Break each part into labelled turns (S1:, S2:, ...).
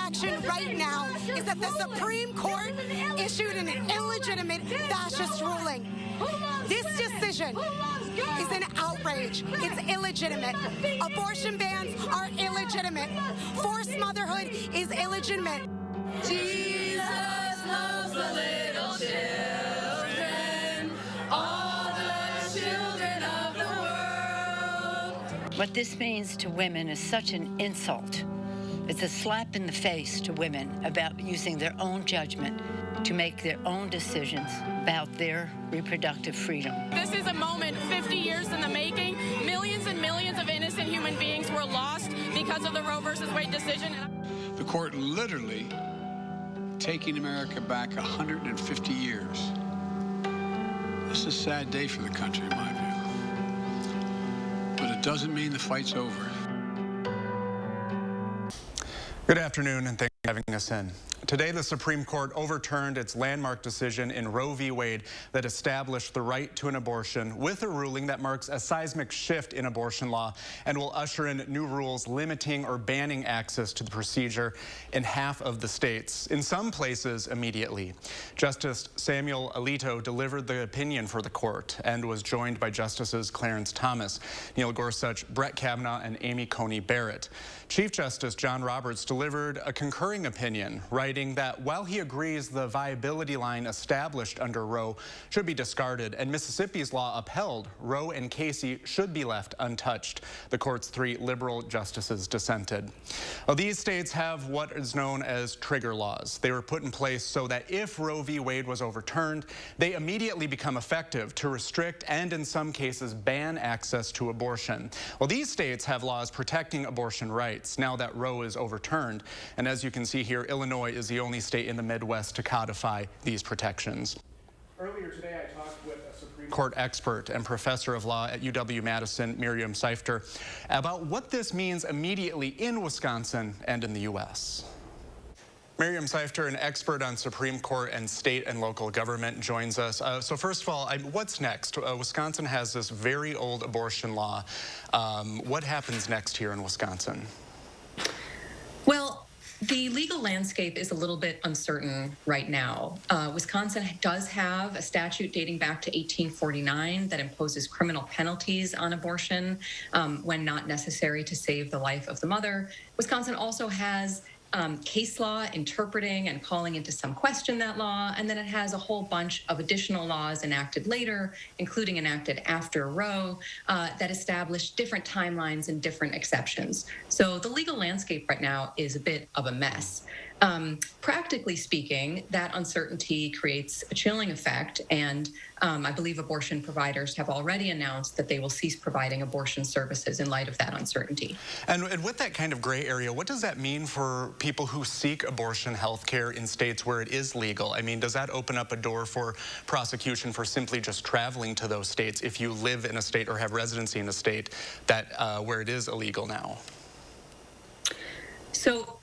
S1: reaction right now is that the Supreme Court issued an illegitimate fascist ruling. This decision is an outrage. It's illegitimate. Abortion bans are illegitimate. Forced motherhood is illegitimate.
S2: Jesus loves the little children, all the children of the world.
S3: What this means to women is such an insult. It's a slap in the face to women about using their own judgment to make their own decisions about their reproductive freedom.
S4: This is a moment 50 years in the making. Millions and millions of innocent human beings were lost because of the Roe versus Wade decision.
S5: The court literally taking America back 150 years. This is a sad day for the country, in my view. But it doesn't mean the fight's over.
S6: Good afternoon, and thank you for having us in. Today, the Supreme Court overturned its landmark decision in Roe v. Wade that established the right to an abortion with a ruling that marks a seismic shift in abortion law and will usher in new rules limiting or banning access to the procedure in half of the states, in some places immediately. Justice Samuel Alito delivered the opinion for the court and was joined by Justices Clarence Thomas, Neil Gorsuch, Brett Kavanaugh, and Amy Coney Barrett. Chief Justice John Roberts delivered a concurring opinion, writing that while he agrees the viability line established under Roe should be discarded and Mississippi's law upheld, Roe and Casey should be left untouched. The court's 3 liberal justices dissented. Well, these states have what is known as trigger laws. They were put in place so that if Roe v. Wade was overturned, they immediately become effective to restrict and in some cases ban access to abortion. Well, these states have laws protecting abortion rights now that Roe is overturned. And as you can see here, Illinois is the only state in the Midwest to codify these protections. Earlier today, I talked with a Supreme Court expert and professor of law at UW-Madison, Miriam Seifter, about what this means immediately in Wisconsin and in the U.S. Miriam Seifter, an expert on Supreme Court and state and local government, joins us. So first of all, what's next? Wisconsin has this very old abortion law. What happens next here in Wisconsin?
S7: Well, the legal landscape is a little bit uncertain right now. Wisconsin does have a statute dating back to 1849 that imposes criminal penalties on abortion when not necessary to save the life of the mother. Wisconsin also has case law interpreting and calling into some question that law, and then it has a whole bunch of additional laws enacted later, including enacted after Roe, that establish different timelines and different exceptions. So the legal landscape right now is a bit of a mess. Practically speaking, that uncertainty creates a chilling effect, and I believe abortion providers have already announced that they will cease providing abortion services in light of that uncertainty.
S6: And with that kind of gray area, what does that mean for people who seek abortion health care in states where it is legal? I mean, does that open up a door for prosecution for simply just traveling to those states if you live in a state or have residency in a state that where it is illegal now?
S7: So,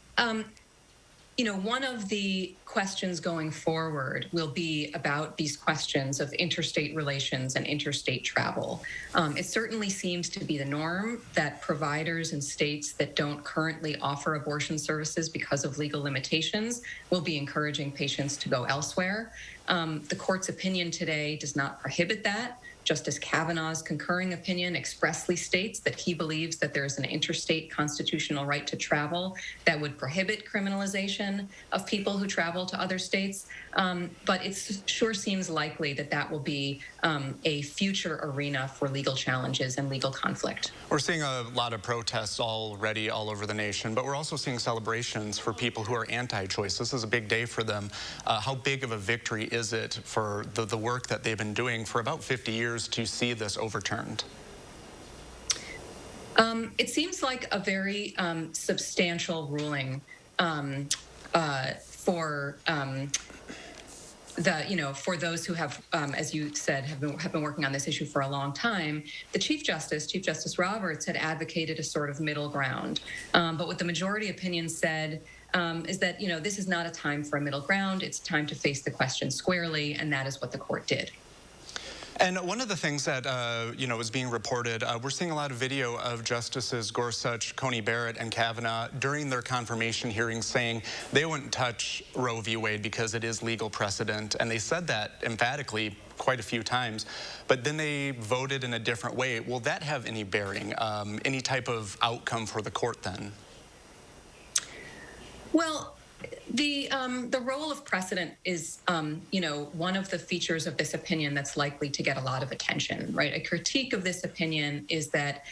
S7: one of the questions going forward will be about these questions of interstate relations and interstate travel. It certainly seems to be the norm that providers in states that don't currently offer abortion services because of legal limitations will be encouraging patients to go elsewhere. The court's opinion today does not prohibit that. Justice Kavanaugh's concurring opinion expressly states that he believes that there is an interstate constitutional right to travel that would prohibit criminalization of people who travel to other states. But it sure seems likely that that will be a future arena for legal challenges and legal conflict.
S6: We're seeing a lot of protests already all over the nation, but we're also seeing celebrations for people who are anti-choice. This is a big day for them. How big of a victory is it for the work that they've been doing for about 50 years to see this overturned?
S7: It seems like a very substantial ruling for for those who have, as you said, have been working on this issue for a long time. The Chief Justice Roberts, had advocated a sort of middle ground, but what the majority opinion said is that this is not a time for a middle ground. It's time to face the question squarely, and that is what the court did.
S6: And one of the things that, is being reported, we're seeing a lot of video of Justices Gorsuch, Coney Barrett, and Kavanaugh during their confirmation hearings saying they wouldn't touch Roe v. Wade because it is legal precedent. And they said that emphatically quite a few times, but then they voted in a different way. Will that have any bearing, any type of outcome for the court then?
S7: Well, the role of precedent is, one of the features of this opinion that's likely to get a lot of attention, right? A critique of this opinion is that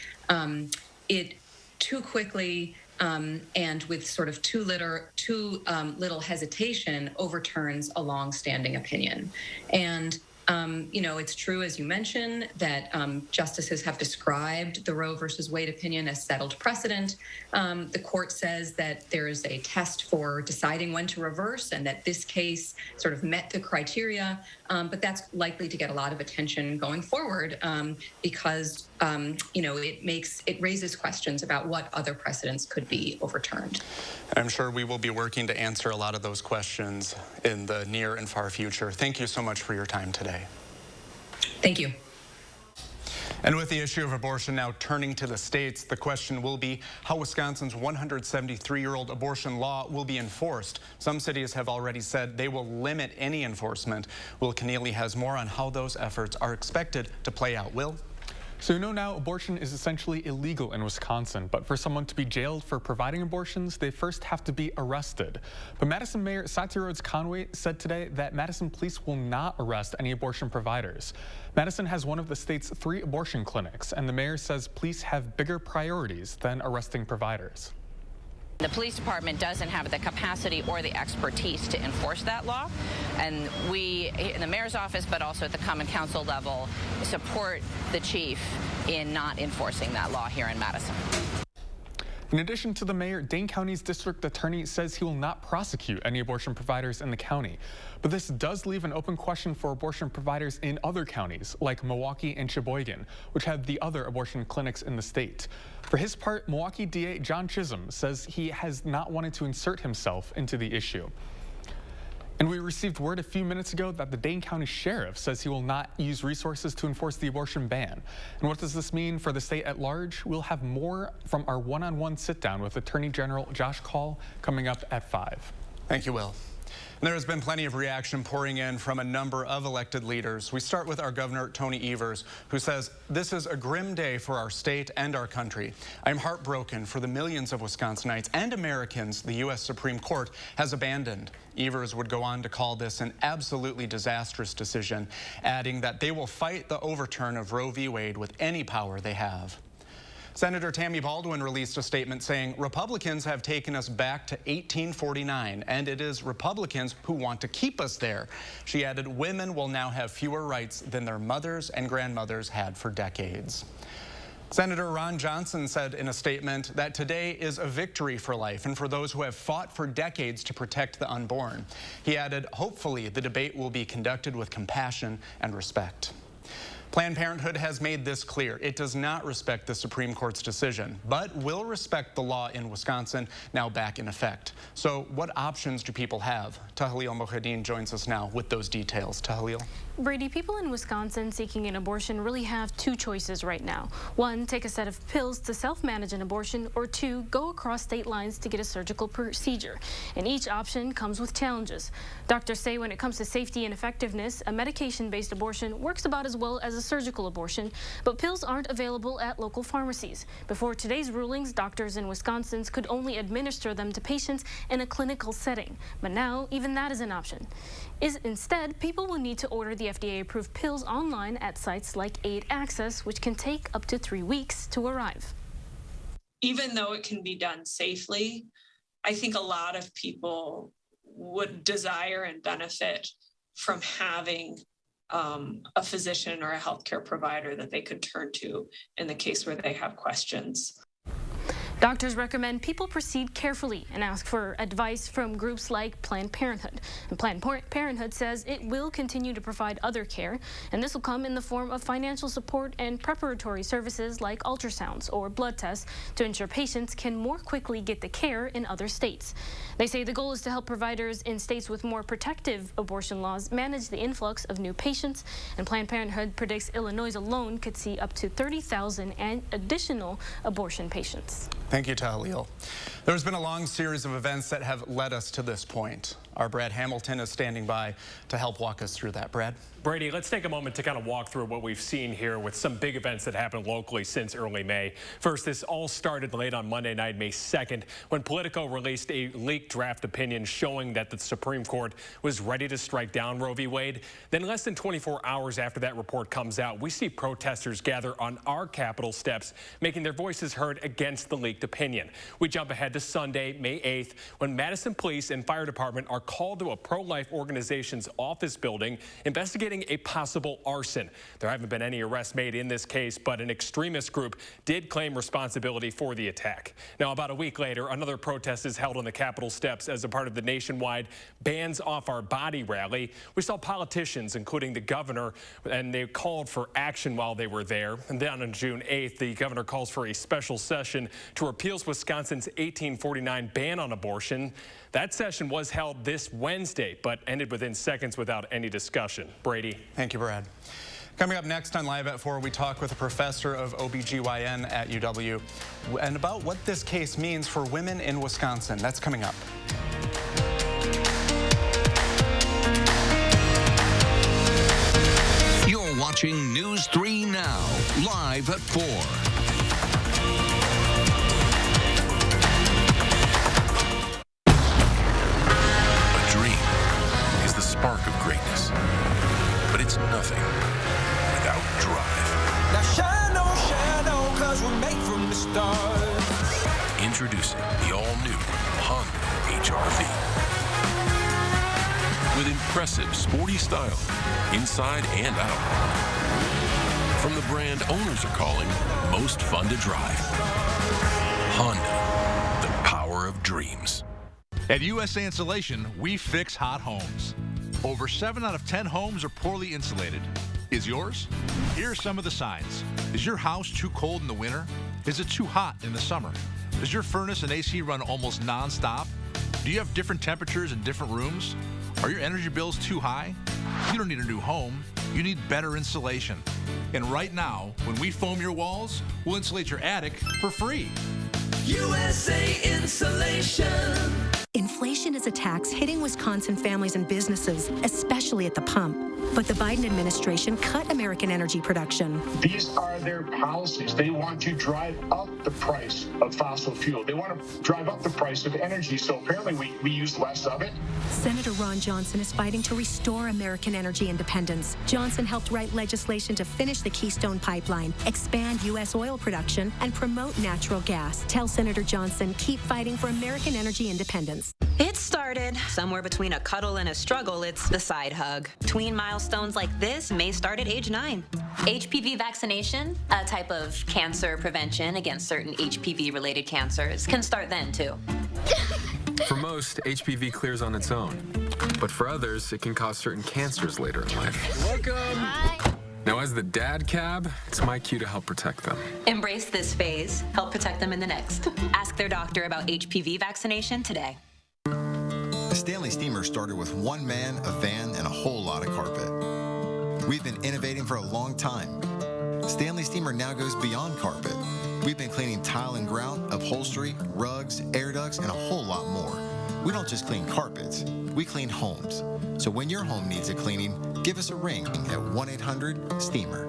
S7: it too quickly and with sort of too little hesitation overturns a long-standing opinion. And it's true, as you mentioned, that justices have described the Roe versus Wade opinion as settled precedent. The court says that there is a test for deciding when to reverse and that this case sort of met the criteria, but that's likely to get a lot of attention going forward because, it raises questions about what other precedents could be overturned.
S6: I'm sure we will be working to answer a lot of those questions in the near and far future. Thank you so much for your time today.
S7: Thank you.
S6: And with the issue of abortion now turning to the states, the question will be how Wisconsin's 173-year-old abortion law will be enforced. Some cities have already said they will limit any enforcement. Will Keneally has more on how those efforts are expected to play out. Will?
S8: So now abortion is essentially illegal in Wisconsin, but for someone to be jailed for providing abortions, they first have to be arrested. But Madison Mayor Satya Rhodes Conway said today that Madison police will not arrest any abortion providers. Madison has one of the state's 3 abortion clinics, and the mayor says police have bigger priorities than arresting providers.
S9: The police department doesn't have the capacity or the expertise to enforce that law, and we, in the mayor's office, but also at the common council level, support the chief in not enforcing that law here in Madison.
S8: In addition to the mayor, Dane County's district attorney says he will not prosecute any abortion providers in the county. But this does leave an open question for abortion providers in other counties, like Milwaukee and Sheboygan, which have the other abortion clinics in the state. For his part, Milwaukee DA John Chisholm says he has not wanted to insert himself into the issue. And we received word a few minutes ago that the Dane County Sheriff says he will not use resources to enforce the abortion ban. And what does this mean for the state at large? We'll have more from our one-on-one sit-down with Attorney General Josh Kaul coming up at 5.
S6: Thank you, Will. There has been plenty of reaction pouring in from a number of elected leaders. We start with our Governor, Tony Evers, who says, "This is a grim day for our state and our country. I'm heartbroken for the millions of Wisconsinites and Americans the U.S. Supreme Court has abandoned." Evers would go on to call this an absolutely disastrous decision, adding that they will fight the overturn of Roe v. Wade with any power they have. Senator Tammy Baldwin released a statement saying Republicans have taken us back to 1849, and it is Republicans who want to keep us there. She added, women will now have fewer rights than their mothers and grandmothers had for decades. Senator Ron Johnson said in a statement that today is a victory for life and for those who have fought for decades to protect the unborn. He added, hopefully the debate will be conducted with compassion and respect. Planned Parenthood has made this clear. It does not respect the Supreme Court's decision, but will respect the law in Wisconsin now back in effect. So what options do people have? Tahlil Mohadeen joins us now with those details. Tahlil?
S10: Brady, people in Wisconsin seeking an abortion really have 2 choices right now. 1, take a set of pills to self-manage an abortion, or 2, go across state lines to get a surgical procedure. And each option comes with challenges. Doctors say when it comes to safety and effectiveness, a medication-based abortion works about as well as a surgical abortion, but pills aren't available at local pharmacies. Before today's rulings, doctors in Wisconsin could only administer them to patients in a clinical setting. But now, even that is an option. Instead, people will need to order the FDA-approved pills online at sites like Aid Access, which can take up to 3 weeks to arrive.
S11: Even though it can be done safely, I think a lot of people would desire and benefit from having a physician or a healthcare provider that they could turn to in the case where they have questions.
S10: Doctors recommend people proceed carefully and ask for advice from groups like Planned Parenthood. And Planned Parenthood says it will continue to provide other care, and this will come in the form of financial support and preparatory services like ultrasounds or blood tests to ensure patients can more quickly get the care in other states. They say the goal is to help providers in states with more protective abortion laws manage the influx of new patients, and Planned Parenthood predicts Illinois alone could see up to 30,000 additional abortion patients.
S6: Thank you, Tahlil. There's been a long series of events that have led us to this point. Our Brad Hamilton is standing by to help walk us through that. Brad?
S12: Brady, let's take a moment to kind of walk through what we've seen here with some big events that happened locally since early May. First, this all started late on Monday night, May 2nd, when Politico released a leaked draft opinion showing that the Supreme Court was ready to strike down Roe v. Wade. Then less than 24 hours after that report comes out, we see protesters gather on our Capitol steps, making their voices heard against the leaked opinion. We jump ahead to Sunday, May 8th, when Madison Police and Fire Department are called to a pro-life organization's office building investigating a possible arson. There haven't been any arrests made in this case, but an extremist group did claim responsibility for the attack. Now, about a week later, another protest is held on the Capitol steps as a part of the nationwide Bands Off Our Body rally. We saw politicians, including the governor, and they called for action while they were there. And then on June 8th, the governor calls for a special session to repeal Wisconsin's 1849 ban on abortion. That session was held this Wednesday, but ended within seconds without any discussion. Brady.
S6: Thank you, Brad. Coming up next on Live at 4, we talk with a professor of OBGYN at UW and about what this case means for women in Wisconsin. That's coming up.
S13: You're watching News 3 Now, Live at 4.
S14: Spark of greatness, but it's nothing without drive.
S15: Now shine on, cause we're made from the stars.
S14: Introducing the all-new Honda HR-V. With impressive sporty style, inside and out. From the brand owners are calling most fun to drive. Honda, the power of dreams.
S16: At USA Insulation, we fix hot homes. Over 7 out of 10 homes are poorly insulated. Is yours? Here are some of the signs. Is your house too cold in the winter? Is it too hot in the summer? Does your furnace and AC run almost non-stop? Do you have different temperatures in different rooms? Are your energy bills too high? You don't need a new home. You need better insulation. And right now, when we foam your walls, we'll insulate your attic for free.
S15: USA Insulation.
S17: Inflation is a tax hitting Wisconsin families and businesses, especially at the pump. But the Biden administration cut American energy production.
S18: These are their policies. They want to drive up the price of fossil fuel. They want to drive up the price of energy. So apparently we use less of it.
S17: Senator Ron Johnson is fighting to restore American energy independence. Johnson helped write legislation to finish the Keystone Pipeline, expand U.S. oil production, and promote natural gas. Tell Senator Johnson, keep fighting for American energy independence.
S19: It started somewhere between a cuddle and a struggle. It's the side hug. Tween milestones like this may start at age 9.
S20: HPV vaccination, a type of cancer prevention against certain HPV-related cancers, can start then, too.
S21: For most, HPV clears on its own. But for others, it can cause certain cancers later in life.
S20: Welcome. Hi.
S21: Now, as the dad cab, it's my cue to help protect them.
S20: Embrace this phase. Help protect them in the next. Ask their doctor about HPV vaccination today.
S22: The Stanley Steamer started with one man, a van, and a whole lot of carpet. We've been innovating for a long time. Stanley Steamer now goes beyond carpet. We've been cleaning tile and grout, upholstery, rugs, air ducts, and a whole lot more. We don't just clean carpets, we clean homes. So when your home needs a cleaning, give us a ring at 1-800-STEAMER.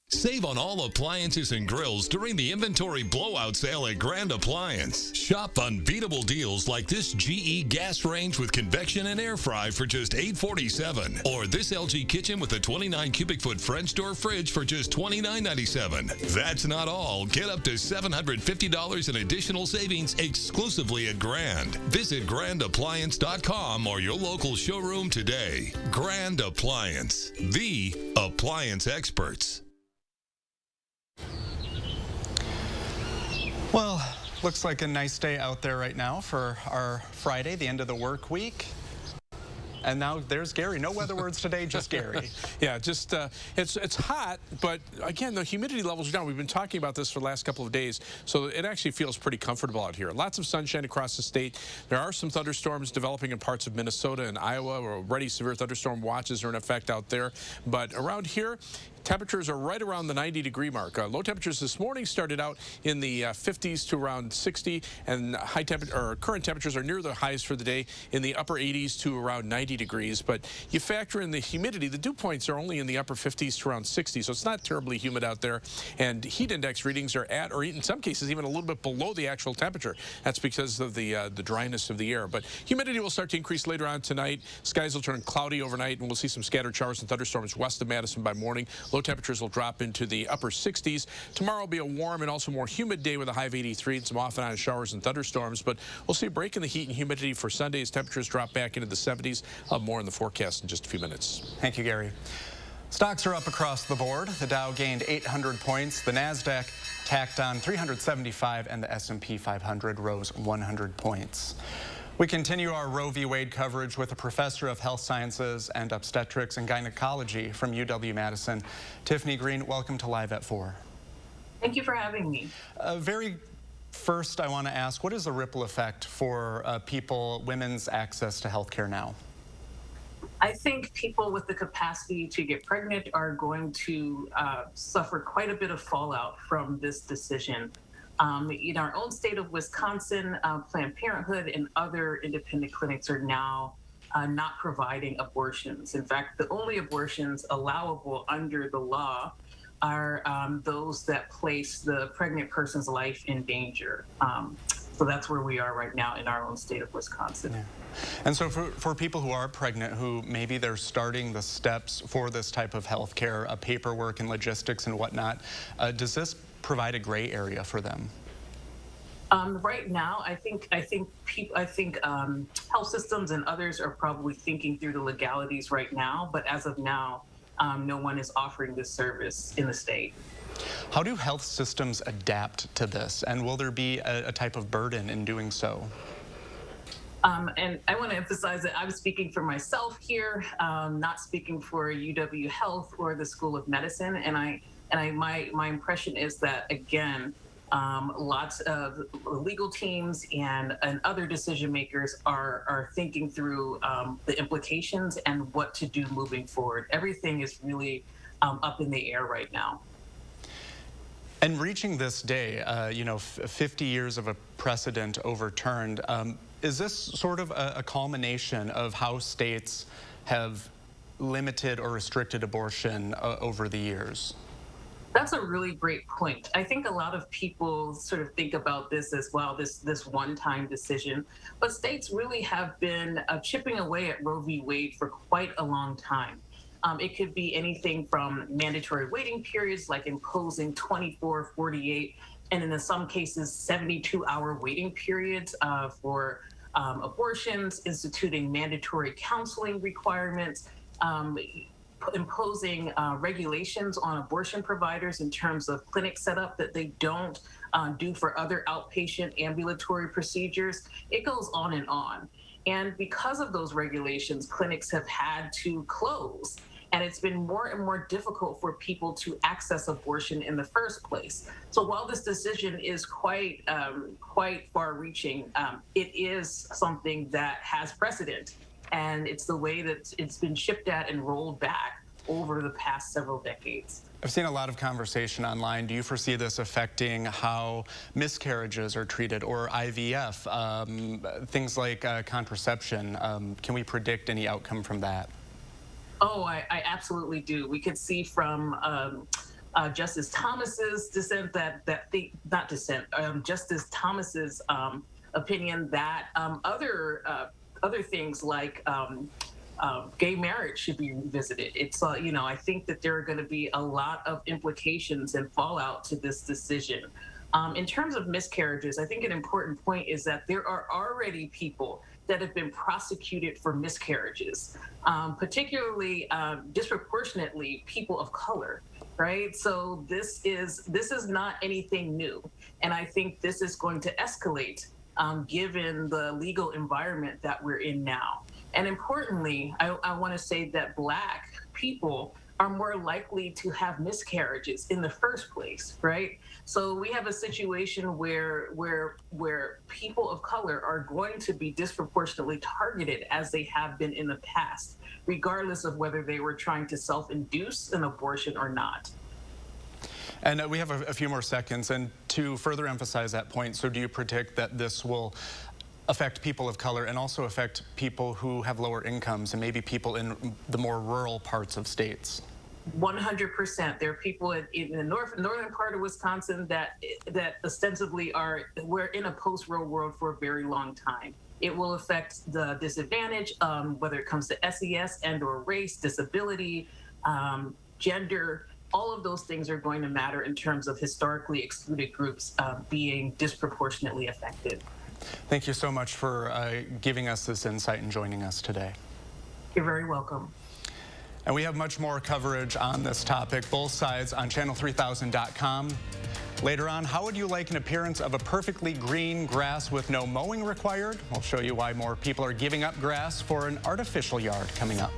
S1: Save on all appliances and grills during the inventory blowout sale at Grand Appliance. Shop unbeatable deals like this GE gas range with convection and air fry for just $847, or this LG kitchen with a 29 cubic foot French door fridge for just $29.97. That's not all. Get up to $750 in additional savings exclusively at Grand. Visit grandappliance.com or your local showroom today. Grand Appliance, the appliance experts.
S6: Well, looks like a nice day out there right now for our Friday, the end of the work week. And now there's Gary. No weather words today, just Gary.
S2: Yeah, just it's hot, but again, the humidity levels are down. We've been talking about this for the last couple of days, so it actually feels pretty comfortable out here. Lots of sunshine across the state. There are some thunderstorms developing in parts of Minnesota and Iowa. Already severe thunderstorm watches are in effect out there. But around here, temperatures are right around the 90-degree mark. Low temperatures this morning started out in the 50s to around 60, and current temperatures are near the highs for the day in the upper 80s to around 90 degrees. But you factor in the humidity, the dew points are only in the upper 50s to around 60, so it's not terribly humid out there. And heat index readings are at, or in some cases, even a little bit below the actual temperature. That's because of the dryness of the air. But humidity will start to increase later on tonight. Skies will turn cloudy overnight, and we'll see some scattered showers and thunderstorms west of Madison by morning. Low temperatures will drop into the upper 60s. Tomorrow will be a warm and also more humid day with a high of 83 and some off and on showers and thunderstorms. But we'll see a break in the heat and humidity for Sunday as temperatures drop back into the 70s. More in the forecast in just a few minutes.
S6: Thank you, Gary. Stocks are up across the board. The Dow gained 800 points. The NASDAQ tacked on 375, and the S&P 500 rose 100 points. We continue our Roe v. Wade coverage with a professor of health sciences and obstetrics and gynecology from UW-Madison. Tiffany Green, welcome to Live at 4.
S23: Thank you for having me.
S6: Very first, I want to ask, what is the ripple effect for women's access to health care now?
S23: I think people with the capacity to get pregnant are going to suffer quite a bit of fallout from this decision. In our own state of Wisconsin, Planned Parenthood and other independent clinics are now not providing abortions. In fact, the only abortions allowable under the law are those that place the pregnant person's life in danger. So that's where we are right now in our own state of Wisconsin.
S6: Yeah. And so for people who are pregnant, who maybe they're starting the steps for this type of health care, paperwork and logistics and whatnot, does this provide a gray area for them?
S23: Right now, I think health systems and others are probably thinking through the legalities right now, but as of now, no one is offering this service in the state.
S6: How do health systems adapt to this, and will there be a type of burden in doing so?
S23: And I want to emphasize that I'm speaking for myself here, not speaking for UW Health or the School of Medicine. My impression is that, again, lots of legal teams and other decision makers are thinking through the implications and what to do moving forward. Everything is really up in the air right now.
S6: And reaching this day, 50 years of a precedent overturned, is this sort of a culmination of how states have limited or restricted abortion over the years?
S23: That's a really great point. I think a lot of people sort of think about this as well, this one-time decision, but states really have been chipping away at Roe v. Wade for quite a long time. It could be anything from mandatory waiting periods, like imposing 24, 48, and in some cases, 72-hour waiting periods for abortions, instituting mandatory counseling requirements, imposing regulations on abortion providers in terms of clinic setup that they don't do for other outpatient ambulatory procedures. It goes on and on. And because of those regulations, clinics have had to close. And it's been more and more difficult for people to access abortion in the first place. So while this decision is quite far-reaching, it is something that has precedent. And it's the way that it's been shipped at and rolled back over the past several decades.
S6: I've seen a lot of conversation online. Do you foresee this affecting how miscarriages are treated, or IVF, things like contraception? Can we predict any outcome from that?
S23: Oh, I absolutely do. We could see from Justice Thomas's dissent, Justice Thomas's opinion that other things like gay marriage should be revisited. It's I think that there are going to be a lot of implications and fallout to this decision. In terms of miscarriages, I think an important point is that there are already people that have been prosecuted for miscarriages, particularly disproportionately people of color. Right, so this is not anything new, and I think this is going to escalate given the legal environment that we're in now. And importantly, I want to say that Black people are more likely to have miscarriages in the first place, right? So we have a situation where people of color are going to be disproportionately targeted as they have been in the past, regardless of whether they were trying to self-induce an abortion or not.
S6: And we have a few more seconds, and to further emphasize that point, so do you predict that this will affect people of color and also affect people who have lower incomes and maybe people in the more rural parts of states?
S23: 100%. There are people in the northern part of Wisconsin that ostensibly we're in a post-Roe world for a very long time. It will affect the disadvantage, whether it comes to SES and/or race, disability, gender. All of those things are going to matter in terms of historically excluded groups being disproportionately affected.
S6: Thank you so much for giving us this insight and joining us today.
S23: You're very welcome.
S6: And we have much more coverage on this topic, both sides on channel3000.com. Later on, how would you like an appearance of a perfectly green grass with no mowing required? We'll show you why more people are giving up grass for an artificial yard coming up.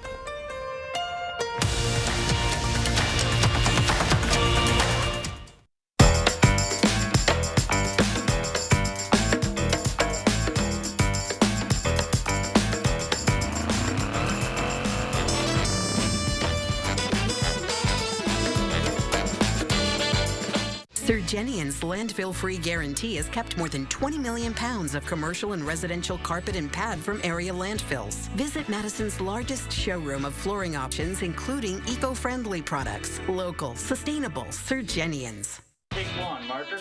S3: Surgenian's landfill-free guarantee has kept more than 20 million pounds of commercial and residential carpet and pad from area landfills. Visit Madison's largest showroom of flooring options, including eco-friendly products. Local, sustainable, Surgenian's.
S4: Take one, marker.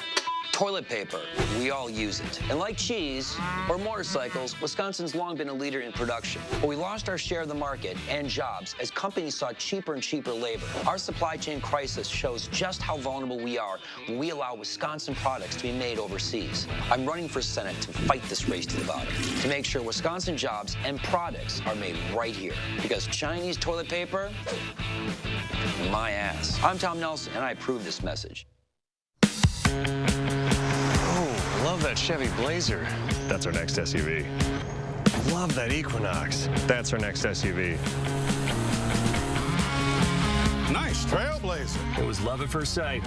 S4: Toilet paper, we all use it. And like cheese or motorcycles, Wisconsin's long been a leader in production. But we lost our share of the market and jobs as companies sought cheaper and cheaper labor. Our supply chain crisis shows just how vulnerable we are when we allow Wisconsin products to be made overseas. I'm running for Senate to fight this race to the bottom, to make sure Wisconsin jobs and products are made right here. Because Chinese toilet paper, my ass. I'm Tom Nelson, and I approve this message.
S5: I love that Chevy Blazer. That's our next SUV. I love that Equinox. That's our next SUV.
S24: Nice Trailblazer.
S5: It was love at first sight.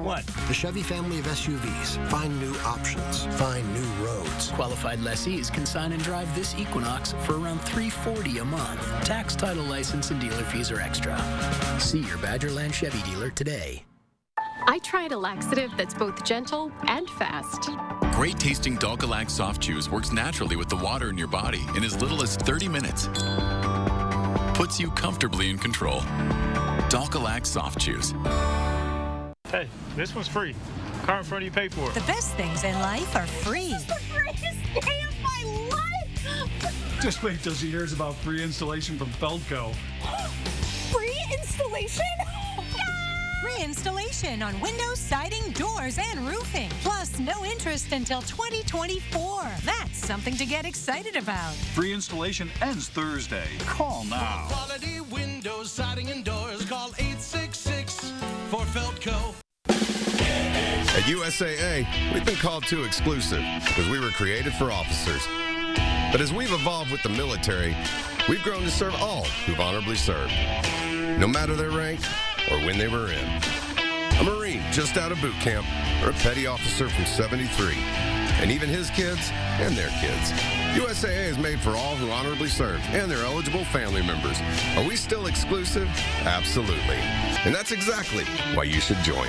S5: What?
S25: The Chevy family of SUVs. Find new options. Find new roads.
S26: Qualified lessees can sign and drive this Equinox for around $340 a month. Tax, title, license, and dealer fees are extra. See your Badgerland Chevy dealer today.
S27: I tried a laxative that's both gentle and fast.
S28: Great tasting Dalcolac Soft Chews works naturally with the water in your body in as little as 30 minutes. Puts you comfortably in control. Dalcolac Soft Chews.
S29: Hey, this one's free. Car in front of you paid for it.
S30: The best things in life are free.
S31: This is the greatest day of my life!
S29: Just wait till she hears about free installation from Feldco.
S31: Free installation?
S30: Free installation on windows, siding, doors, and roofing. Plus, no interest until 2024. That's something to get excited about.
S29: Free installation ends Thursday. Call now.
S15: Quality windows, siding, and doors. Call 866 for Feldco.
S32: At USAA, we've been called too exclusive because we were created for officers. But as we've evolved with the military, we've grown to serve all who've honorably served, no matter their rank or when they were in. A Marine just out of boot camp, or a petty officer from 73, and even his kids and their kids. USAA is made for all who honorably served and their eligible family members. Are we still exclusive? Absolutely. And that's exactly why you should join.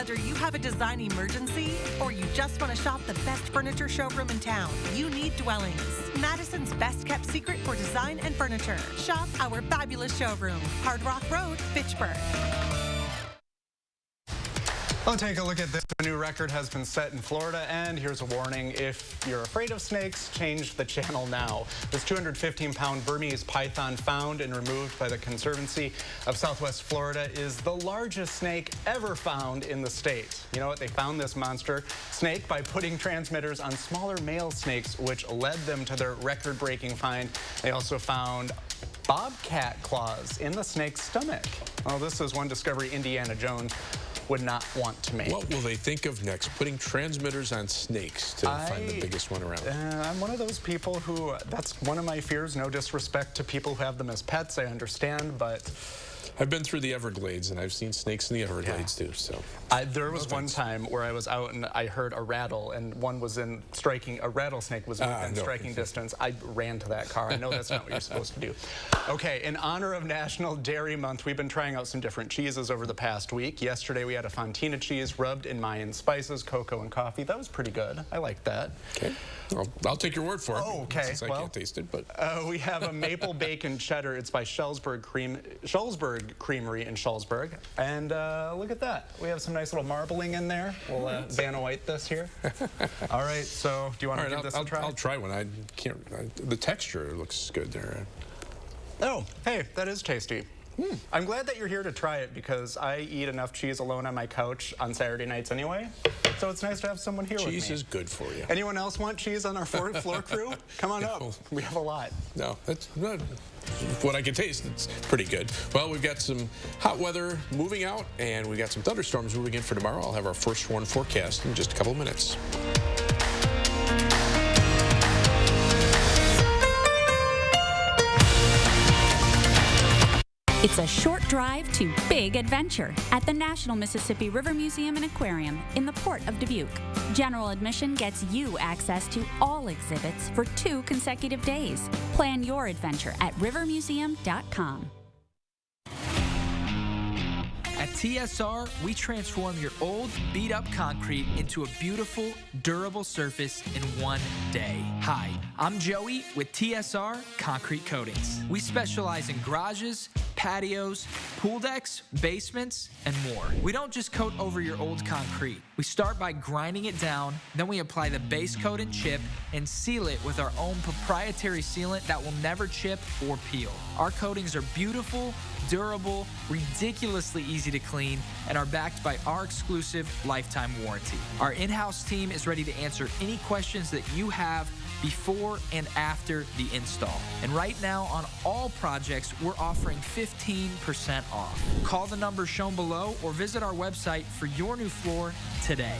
S7: Whether you have a design emergency or you just want to shop the best furniture showroom in town, you need Dwellings, Madison's best kept secret for design and furniture. Shop our fabulous showroom, Hard Rock Road, Fitchburg.
S6: I'll take a look at this. A new record has been set in Florida, and here's a warning. If you're afraid of snakes, change the channel now. This 215-pound Burmese python found and removed by the Conservancy of Southwest Florida is the largest snake ever found in the state. You know what? They found this monster snake by putting transmitters on smaller male snakes, which led them to their record-breaking find. They also found bobcat claws in the snake's stomach. Well, this is one discovery Indiana Jones would not want to make.
S2: What will they think of next? Putting transmitters on snakes to find the biggest one around.
S6: I'm one of those people who, that's one of my fears. No disrespect to people who have them as pets, I understand, but
S2: I've been through the Everglades, and I've seen snakes in the Everglades too. So
S6: there was one time where I was out and I heard a rattle, and one was in striking. A rattlesnake was within striking distance. I ran to that car. I know that's not what you're supposed to do. Okay, in honor of National Dairy Month, we've been trying out some different cheeses over the past week. Yesterday we had a Fontina cheese rubbed in Mayan spices, cocoa, and coffee. That was pretty good. I liked that.
S2: Okay, I'll take your word for it.
S6: Oh, okay.
S2: Since I can't taste it, but
S6: we have a maple bacon cheddar. It's by Schellsberg Creamery in Schellsberg, and look at that. We have some nice little marbling in there. We'll Vanna White this here. All right. So, do you want to give this a try?
S2: I'll try one. I can't. The texture looks good there.
S6: Oh, hey, that is tasty. I'm glad that you're here to try it because I eat enough cheese alone on my couch on Saturday nights anyway. So it's nice to have someone here with me.
S2: Cheese is good for you.
S6: Anyone else want cheese on our floor crew? Come on up. We have a lot.
S2: No, that's not what I can taste. It's pretty good. Well, we've got some hot weather moving out, and we've got some thunderstorms moving in for tomorrow. I'll have our first one forecast in just a couple of minutes.
S8: It's a short drive to big adventure at the National Mississippi River Museum and Aquarium in the Port of Dubuque. General admission gets you access to all exhibits for 2 consecutive days. Plan your adventure at rivermuseum.com.
S9: At TSR, we transform your old, beat-up concrete into a beautiful, durable surface in one day. Hi, I'm Joey with TSR Concrete Coatings. We specialize in garages, patios, pool decks, basements, and more. We don't just coat over your old concrete. We start by grinding it down, then we apply the base coat and chip and seal it with our own proprietary sealant that will never chip or peel. Our coatings are beautiful, durable, ridiculously easy to clean, and are backed by our exclusive lifetime warranty. Our in-house team is ready to answer any questions that you have before and after the install. And right now on all projects, we're offering 15% off. Call the number shown below or visit our website for your new floor today.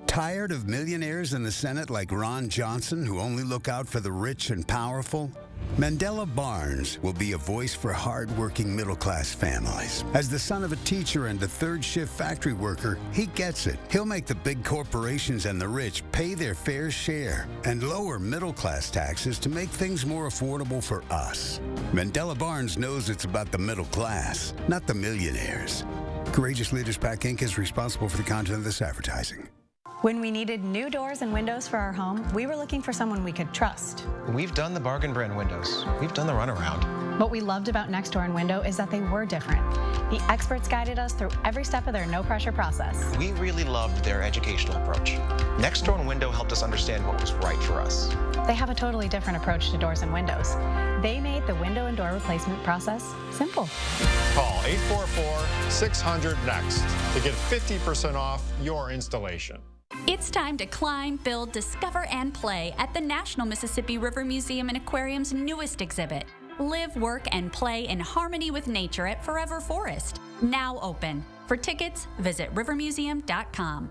S10: Tired of millionaires in the Senate like Ron Johnson who only look out for the rich and powerful? Mandela Barnes will be a voice for hard-working middle-class families. As the son of a teacher and a third-shift factory worker, he gets it. He'll make the big corporations and the rich pay their fair share and lower middle-class taxes to make things more affordable for us. Mandela Barnes knows it's about the middle class, not the millionaires. Courageous Leaders PAC Inc. is responsible for the content of this advertising.
S11: When we needed new doors and windows for our home, we were looking for someone we could trust.
S12: We've done the bargain brand windows. We've done the runaround.
S11: What we loved about Next Door and Window is that they were different. The experts guided us through every step of their no-pressure process.
S12: We really loved their educational approach. Next Door and Window helped us understand what was right for us.
S11: They have a totally different approach to doors and windows. They made the window and door replacement process simple.
S24: Call 844-600-NEXT to get 50% off your installation.
S20: It's time to climb, build, discover, and play at the National Mississippi River Museum and Aquarium's newest exhibit. Live, work, and play in harmony with nature at Forever Forest. Now open. For tickets, visit rivermuseum.com.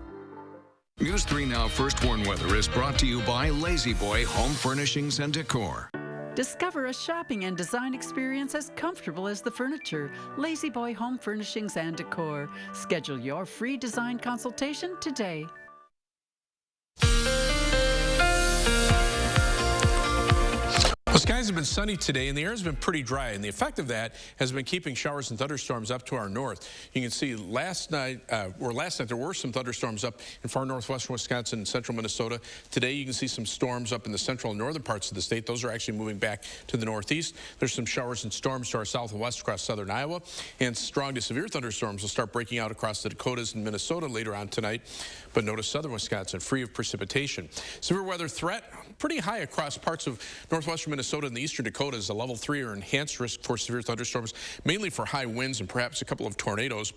S13: News 3 Now First Warn Weather is brought to you by Lazy Boy Home Furnishings and Decor.
S14: Discover a shopping and design experience as comfortable as the furniture. Lazy Boy Home Furnishings and Decor. Schedule your free design consultation today.
S2: skies have been sunny today, and the air has been pretty dry, and the effect of that has been keeping showers and thunderstorms up to our north. You can see last night there were some thunderstorms up in far northwestern Wisconsin and central Minnesota. Today you can see some storms up in the central and northern parts of the state. Those are actually moving back to the northeast. There's some showers and storms to our south and west across southern Iowa, and strong to severe thunderstorms will start breaking out across the Dakotas and Minnesota later on tonight. But notice southern Wisconsin free of precipitation. Severe weather threat pretty high across parts of northwestern Minnesota and the eastern Dakotas. A level 3 or enhanced risk for severe thunderstorms, mainly for high winds and perhaps a couple of tornadoes.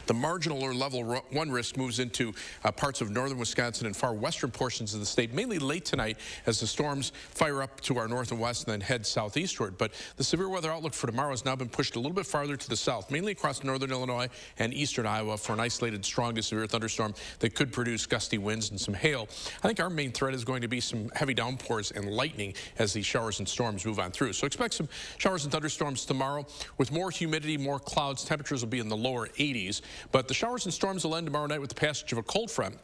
S2: The marginal or level 1 risk moves into parts of northern Wisconsin and far western portions of the state, mainly late tonight as the storms fire up to our north and west and then head southeastward. But the severe weather outlook for tomorrow has now been pushed a little bit farther to the south, mainly across northern Illinois and eastern Iowa for an isolated strong to severe thunderstorm that could produce gusty winds and some hail. I think our main threat is going to be some heavy downpours and lightning as these showers and storms move on through. So expect some showers and thunderstorms tomorrow with more humidity, more clouds. Temperatures will be in the lower 80s. But the showers and storms will end tomorrow night with the passage of a cold front.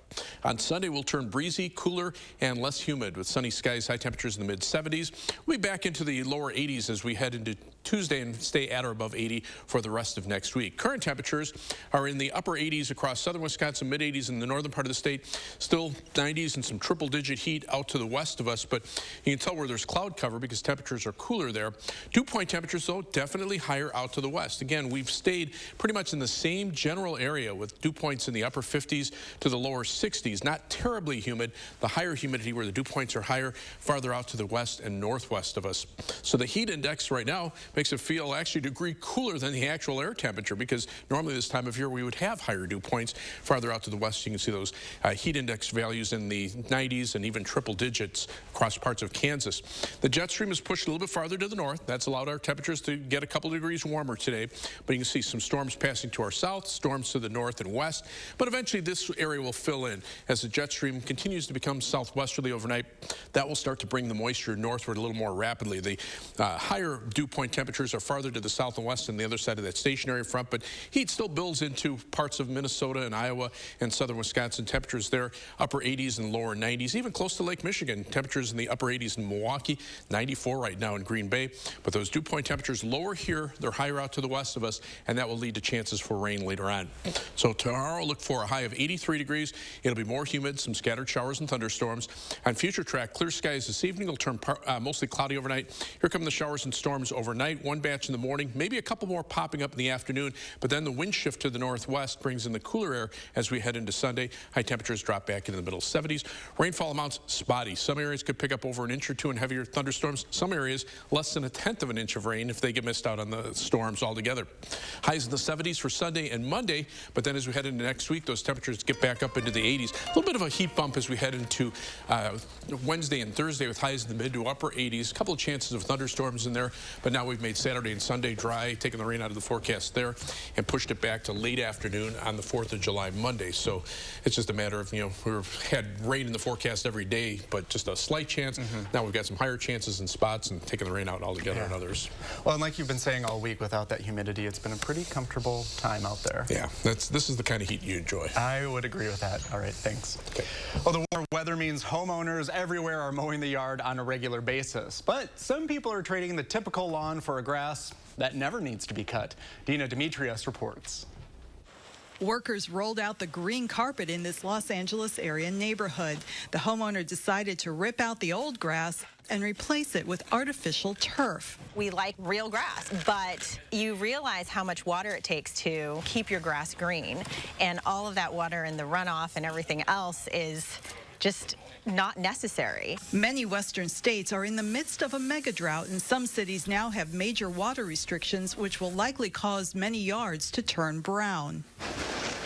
S2: On Sunday, we'll turn breezy, cooler, and less humid with sunny skies, high temperatures in the mid-70s. We'll be back into the lower 80s as we head into Tuesday and stay at or above 80 for the rest of next week. Current temperatures are in the upper 80s across southern Wisconsin, mid-80s in the northern part of the state. Still 90s and some triple-digit heat out to the west of us, but you can tell where there's cloud cover because temperatures are cooler there. Dew point temperatures, though, definitely higher out to the west. Again, we've stayed pretty much in the same general area with dew points in the upper 50s to the lower 60s. Not terribly humid. The higher humidity where the dew points are higher, farther out to the west and northwest of us. So the heat index right now makes it feel actually a degree cooler than the actual air temperature because normally this time of year we would have higher dew points. Farther out to the west, you can see those heat index values in the 90s and even triple digits across parts of Kansas. The jet stream is pushed a little bit farther to the north. That's allowed our temperatures to get a couple degrees warmer today. But you can see some storms passing to our south, storms to the north and west. But eventually this area will fill in as the jet stream continues to become southwesterly overnight. That will start to bring the moisture northward a little more rapidly. The higher dew point temperatures are farther to the south and west on the other side of that stationary front, but heat still builds into parts of Minnesota and Iowa and southern Wisconsin. Temperatures there, upper 80s and lower 90s, even close to Lake Michigan. Temperatures in the upper 80s in Milwaukee, 94 right now in Green Bay. But those dew point temperatures lower here, they're higher out to the west of us, and that will lead to chances for rain later on. So tomorrow, look for a high of 83 degrees. It'll be more humid, some scattered showers and thunderstorms. On future track, clear skies this evening. It'll turn mostly cloudy overnight. Here come the showers and storms overnight. One batch in the morning, maybe a couple more popping up in the afternoon, but then the wind shift to the northwest brings in the cooler air as we head into Sunday. High temperatures drop back into the middle 70s. Rainfall amounts spotty. Some areas could pick up over an inch or two in heavier thunderstorms. Some areas less than 1/10 of an inch of rain if they get missed out on the storms altogether. Highs in the 70s for Sunday and Monday, but then as we head into next week, those temperatures get back up into the 80s. A little bit of a heat bump as we head into Wednesday and Thursday with highs in the mid to upper 80s. A couple of chances of thunderstorms in there, but now we've made Saturday and Sunday dry, taking the rain out of the forecast there and pushed it back to late afternoon on the 4th of July Monday. So it's just a matter of, we've had rain in the forecast every day, but just a slight chance. Now we've got some higher chances in spots and taking the rain out altogether in others.
S6: Well, and like you've been saying all week, without that humidity, it's been a pretty comfortable time out there.
S2: Yeah, this is the kind of heat you enjoy.
S6: I would agree with that. All right, thanks. Okay. Well, the warmer weather means homeowners everywhere are mowing the yard on a regular basis, but some people are trading the typical lawn for a grass that never needs to be cut. Dina Demetrius reports.
S1: Workers rolled out the green carpet in this Los Angeles area neighborhood. The homeowner decided to rip out the old grass and replace it with artificial turf.
S3: We like real grass, but you realize how much water it takes to keep your grass green, and all of that water and the runoff and everything else is just not necessary.
S1: Many western states are in the midst of a mega drought, and some cities now have major water restrictions, which will likely cause many yards to turn brown.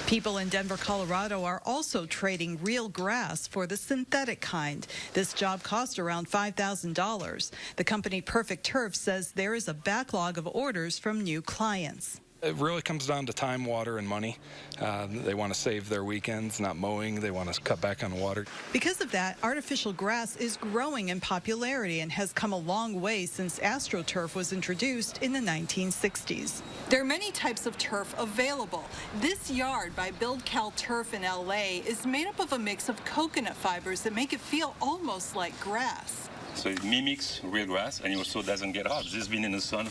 S1: People in Denver, Colorado are also trading real grass for the synthetic kind. This job cost around $5,000. The company Perfect Turf says there is a backlog of orders from new clients.
S4: It really comes down to time, water, and money. They want to save their weekends, not mowing. They want to cut back on water.
S1: Because of that, artificial grass is growing in popularity and has come a long way since AstroTurf was introduced in the 1960s. There are many types of turf available. This yard by Build Cal Turf in LA is made up of a mix of coconut fibers that make it feel almost like grass.
S5: So it mimics real grass, and it also doesn't get hot. This being in the sun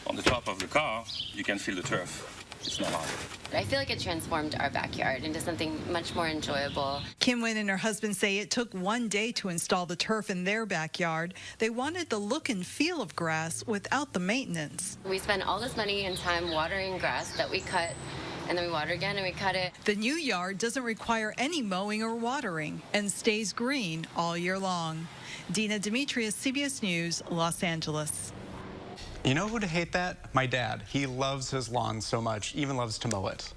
S5: on the top of the car, you can feel the turf. It's not hot.
S16: I feel like it transformed our backyard into something much more enjoyable.
S1: Kim Wynn and her husband say it took one day to install the turf in their backyard. They wanted the look and feel of grass without the maintenance.
S16: We spend all this money and time watering grass that we cut, and then we water again and we cut it.
S1: The new yard doesn't require any mowing or watering and stays green all year long. Dina Demetrius, CBS News, Los Angeles.
S6: You know who'd hate that? My dad. He loves his lawn so much, even loves to mow it.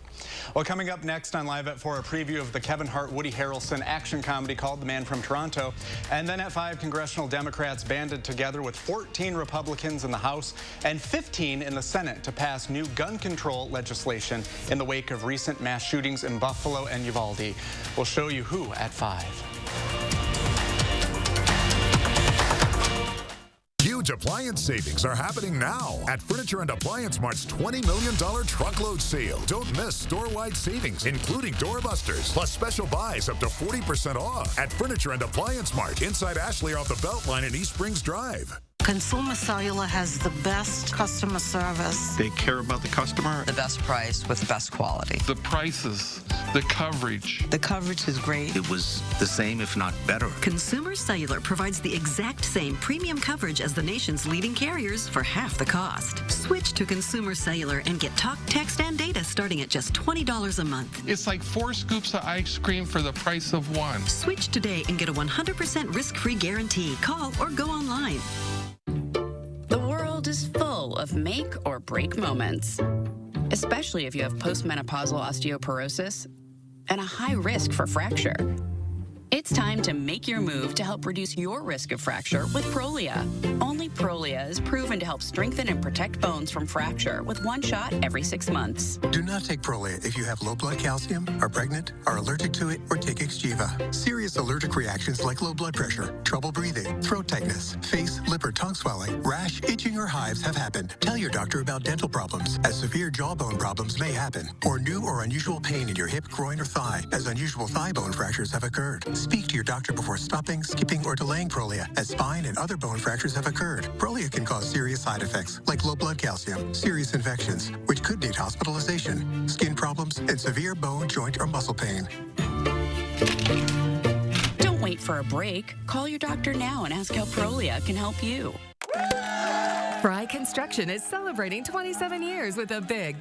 S6: Well, coming up next on Live at 4, a preview of the Kevin Hart, Woody Harrelson action comedy called The Man from Toronto. And then at 5, congressional Democrats banded together with 14 Republicans in the House and 15 in the Senate to pass new gun control legislation in the wake of recent mass shootings in Buffalo and Uvalde. We'll show you who at 5.
S17: Huge appliance savings are happening now at Furniture and Appliance Mart's $20 million truckload sale. Don't miss store-wide savings, including doorbusters, plus special buys up to 40% off at Furniture and Appliance Mart inside Ashley off the Beltline in East Springs Drive.
S18: Consumer Cellular has the best customer service.
S19: They care about the customer.
S21: The best price with the best quality.
S19: The prices, the coverage.
S21: The coverage is great.
S22: It was the same, if not better.
S23: Consumer Cellular provides the exact same premium coverage as the nation's leading carriers for half the cost. Switch to Consumer Cellular and get talk, text, and data starting at just $20 a month.
S19: It's like 4 scoops of ice cream for the price of 1.
S23: Switch today and get a 100% risk-free guarantee. Call or go online.
S25: The world is full of make or break moments, especially if you have postmenopausal osteoporosis and a high risk for fracture. It's time to make your move to help reduce your risk of fracture with Prolia. Only Prolia is proven to help strengthen and protect bones from fracture with 1 shot every 6 months.
S26: Do not take Prolia if you have low blood calcium, are pregnant, are allergic to it, or take Xgeva. Serious allergic reactions like low blood pressure, trouble breathing, throat tightness, face, lip, or tongue swelling, rash, itching, or hives have happened. Tell your doctor about dental problems, as severe jawbone problems may happen, or new or unusual pain in your hip, groin, or thigh, as unusual thigh bone fractures have occurred. Speak to your doctor before stopping, skipping, or delaying Prolia, as spine and other bone fractures have occurred. Prolia can cause serious side effects like low blood calcium, serious infections, which could need hospitalization, skin problems, and severe bone, joint, or muscle pain.
S25: Don't wait for a break. Call your doctor now and ask how Prolia can help you.
S27: Fry Construction is celebrating 27 years with a big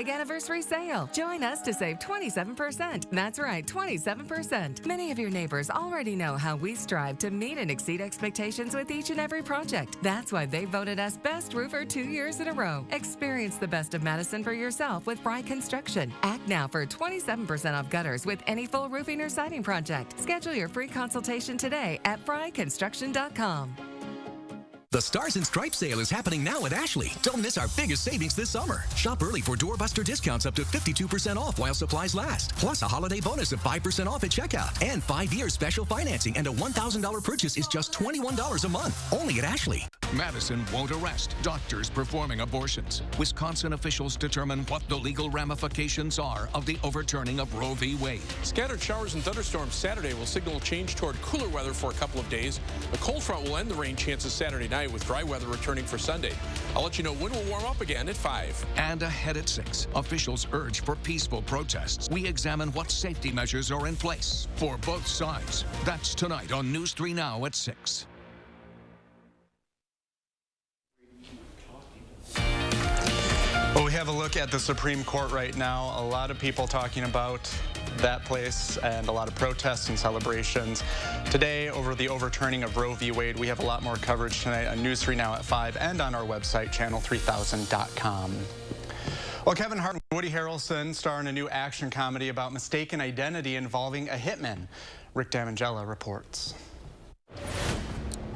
S27: anniversary sale. Join us to save 27%. That's right, 27%. Many of your neighbors already know how we strive to meet and exceed expectations with each and every project. That's why they voted us Best Roofer 2 years in a row. Experience the best of Madison for yourself with Fry Construction. Act now for 27% off gutters with any full roofing or siding project. Schedule your free consultation today at fryconstruction.com.
S28: The Stars and Stripes sale is happening now at Ashley. Don't miss our biggest savings this summer. Shop early for doorbuster discounts up to 52% off while supplies last. Plus a holiday bonus of 5% off at checkout. And 5 years special financing and a $1,000 purchase is just $21 a month. Only at Ashley.
S13: Madison won't arrest doctors performing abortions. Wisconsin officials determine what the legal ramifications are of the overturning of Roe v. Wade.
S2: Scattered showers and thunderstorms Saturday will signal a change toward cooler weather for a couple of days. A cold front will end the rain chances Saturday night with dry weather returning for Sunday. I'll let you know when we'll warm up again at 5.
S13: And ahead at 6, officials urge for peaceful protests. We examine what safety measures are in place for both sides. That's tonight on News 3 Now at 6.
S6: Well, we have a look at the Supreme Court right now. A lot of people talking about that place and a lot of protests and celebrations. Today, over the overturning of Roe v. Wade, we have a lot more coverage tonight on News 3 Now at 5 and on our website, channel3000.com. Well, Kevin Hart and Woody Harrelson star in a new action comedy about mistaken identity involving a hitman. Rick Damangella reports.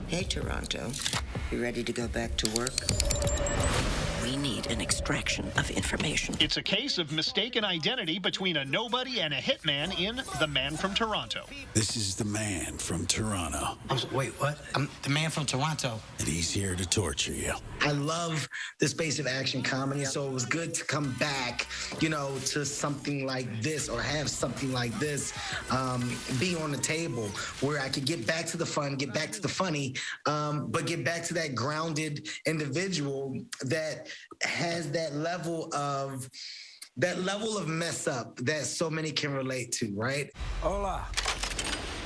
S33: Hey, Toronto. You ready to go back to work?
S7: we need an extraction of information.
S8: It's a case of mistaken identity between a nobody and a hitman in The Man from Toronto.
S9: This is the man from Toronto.
S10: Wait, what? I'm the man from Toronto.
S9: And he's here to torture you.
S10: I love the space of action comedy, so it was good to come back, you know, to something like this, or have something like this be on the table where I could get back to the fun, get back to the funny, but get back to that grounded individual that has that level of mess up that so many can relate to, right?
S11: Hola.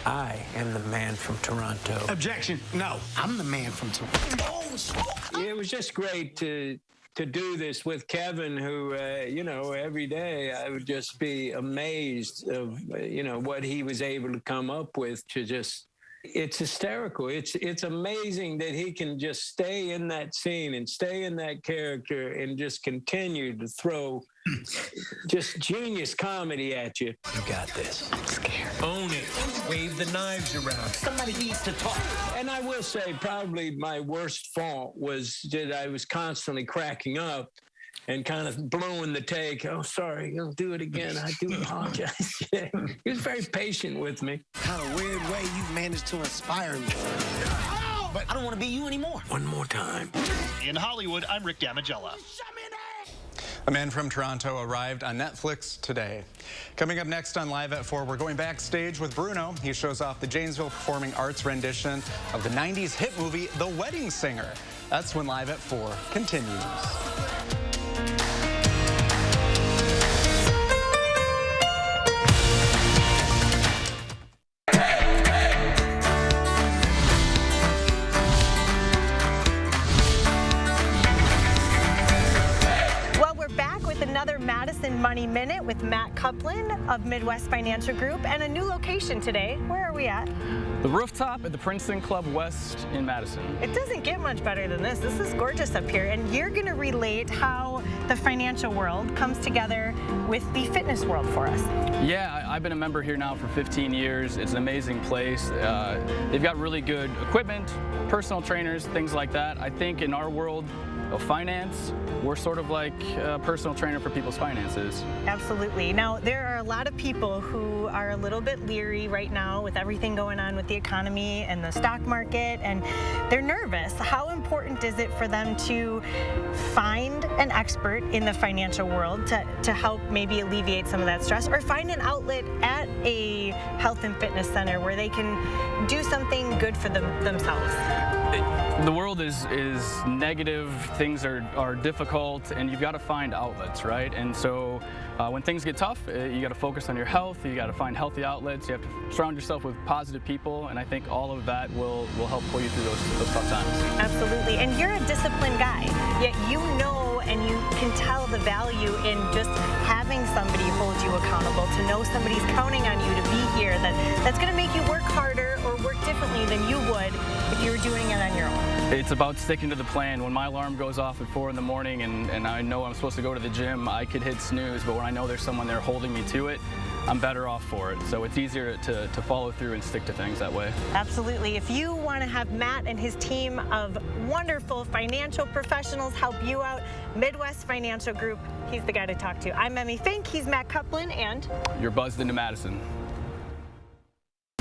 S11: I am the man from Toronto.
S10: Objection. No, I'm the man from Toronto.
S11: It was just great to do this with Kevin, who, you know, every day I would just be amazed of, you know, what he was able to come up with to just, it's hysterical. It's amazing that he can just stay in that scene and stay in that character and just continue to throw just genius comedy at you. You got this.
S10: I'm scared.
S11: Own it. Wave the knives around.
S10: Somebody needs to talk.
S11: And I will say probably my worst fault was that I was constantly cracking up and kind of blowing the take. Oh, sorry, you'll do it again. I do apologize. He was very patient with me.
S10: Kind of weird way you've managed to inspire me. But I don't want to be you anymore.
S11: One more time.
S8: In Hollywood, I'm Rick Damigella.
S6: A Man from Toronto arrived on Netflix today. Coming up next on Live at 4, we're going backstage with Bruno. He shows off the Janesville Performing Arts rendition of the 90s hit movie, The Wedding Singer. That's when Live at 4 continues.
S3: Another Madison Money Minute with Matt Coplin of Midwest Financial Group, and a new location today. Where are we at?
S12: The rooftop at the Princeton Club West in Madison.
S3: It doesn't get much better than this. This is gorgeous up here, and you're going to relate how the financial world comes together with the fitness world for us.
S12: Yeah, I've been a member here now for 15 years. It's an amazing place. They've got really good equipment, personal trainers, things like that. I think in our world of finance, we're sort of like a personal trainer for people's finances.
S3: Absolutely. Now, there are a lot of people who are a little bit leery right now with everything going on with the economy and the stock market, and they're nervous. How important is it for them to find an expert in the financial world to help maybe alleviate some of that stress, or find an outlet at a health and fitness center where they can do something good for themselves?
S12: The world is negative, things are difficult, and you've got to find outlets, right? And so when things get tough, you got to focus on your health, you got to find healthy outlets, you have to surround yourself with positive people, and I think all of that will help pull you through those tough times.
S3: Absolutely, and you're a disciplined guy, yet you know and you can tell the value in just having somebody hold you accountable, to know somebody's counting on you to be here, that's going to make you work harder or work differently than you would if you were doing it on your own.
S12: It's about sticking to the plan. When my alarm goes off at 4 in the morning and I know I'm supposed to go to the gym, I could hit snooze, but when I know there's someone there holding me to it, I'm better off for it. So it's easier to follow through and stick to things that way.
S3: Absolutely. If you want to have Matt and his team of wonderful financial professionals help you out, Midwest Financial Group, he's the guy to talk to. I'm Emmy Fink, he's Matt Coplin, and
S12: you're buzzed into Madison.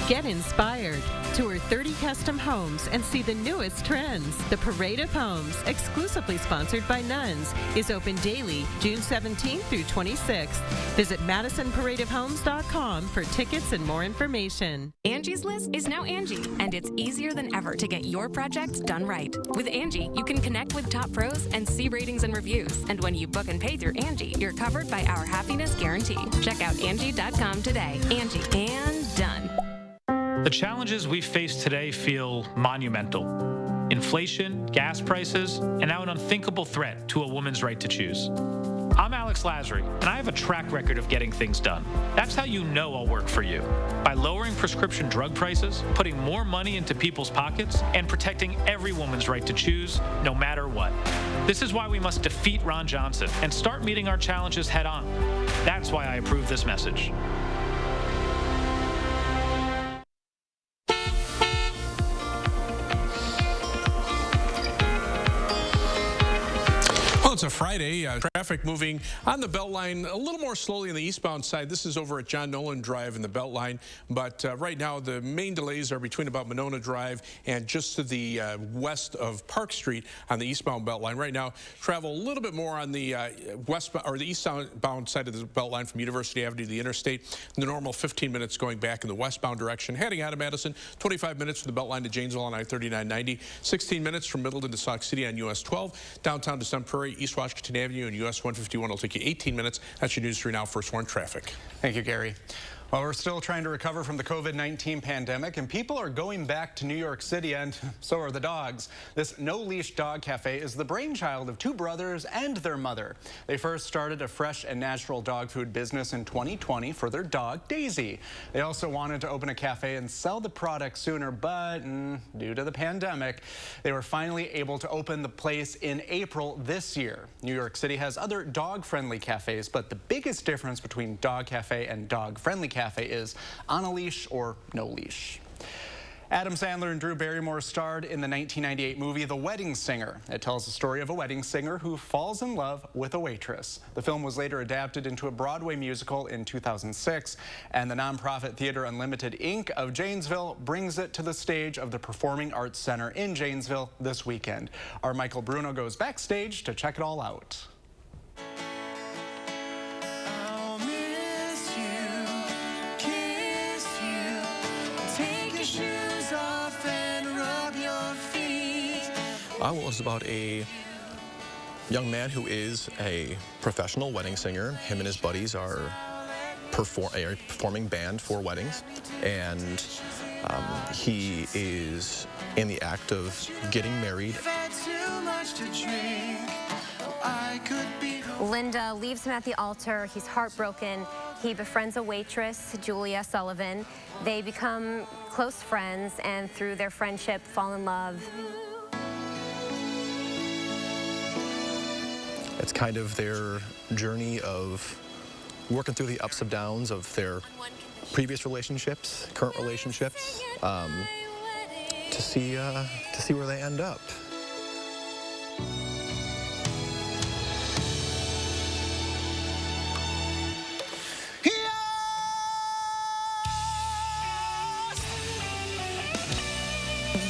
S15: Get inspired. Tour 30 custom homes and see the newest trends. The Parade of Homes, exclusively sponsored by Nuns, is open daily, June 17th through 26th. Visit MadisonParadeOfHomes.com for tickets and more information.
S24: Angie's List is now Angie, and it's easier than ever to get your projects done right. With Angie, you can connect with top pros and see ratings and reviews. And when you book and pay through Angie, you're covered by our happiness guarantee. Check out Angie.com today. Angie, and done.
S29: The challenges we face today feel monumental. Inflation, gas prices, and now an unthinkable threat to a woman's right to choose. I'm Alex Lasry, and I have a track record of getting things done. That's how you know I'll work for you. By lowering prescription drug prices, putting more money into people's pockets, and protecting every woman's right to choose, no matter what. This is why we must defeat Ron Johnson and start meeting our challenges head on. That's why I approve this message.
S2: Well, It's a Friday. Traffic moving on the Beltline a little more slowly on the eastbound side. This is over at John Nolan Drive in the Beltline. But right now, the main delays are between about Monona Drive and just to the west of Park Street on the eastbound Beltline. Right now, travel a little bit more on the westbound or the eastbound side of the Beltline from University Avenue to the interstate. The normal 15 minutes going back in the westbound direction. Heading out of Madison, 25 minutes from the Beltline to Janesville on I-3990. 16 minutes from Middleton to Sauk City on US 12. Downtown to Sun Prairie, East Washington Avenue and US 151 will take you 18 minutes. That's your News 3 Now First Warn traffic.
S6: Thank you, Gary. Well, we're still trying to recover from the COVID-19 pandemic, and people are going back to New York City, and so are the dogs. This no-leash dog cafe is the brainchild of two brothers and their mother. They first started a fresh and natural dog food business in 2020 for their dog, Daisy. They also wanted to open a cafe and sell the product sooner, but due to the pandemic, they were finally able to open the place in April this year. New York City has other dog-friendly cafes, but the biggest difference between dog cafe and dog-friendly cafe is on a leash or no leash. Adam Sandler and Drew Barrymore starred in the 1998 movie The Wedding Singer. It tells the story of a wedding singer who falls in love with a waitress. The film was later adapted into a Broadway musical in 2006, and the nonprofit Theater Unlimited, Inc. of Janesville brings it to the stage of the Performing Arts Center in Janesville this weekend. Our Michael Bruno goes backstage to check it all out.
S1: Well, it's about a young man who is a professional wedding singer. Him and his buddies are a performing band for weddings, and he is in the act of getting married.
S4: Linda leaves him at the altar. He's heartbroken. He befriends a waitress, Julia Sullivan. They become close friends, and through their friendship, fall in love.
S1: It's kind of their journey of working through the ups and downs of their previous relationships, current relationships, to see where they end up.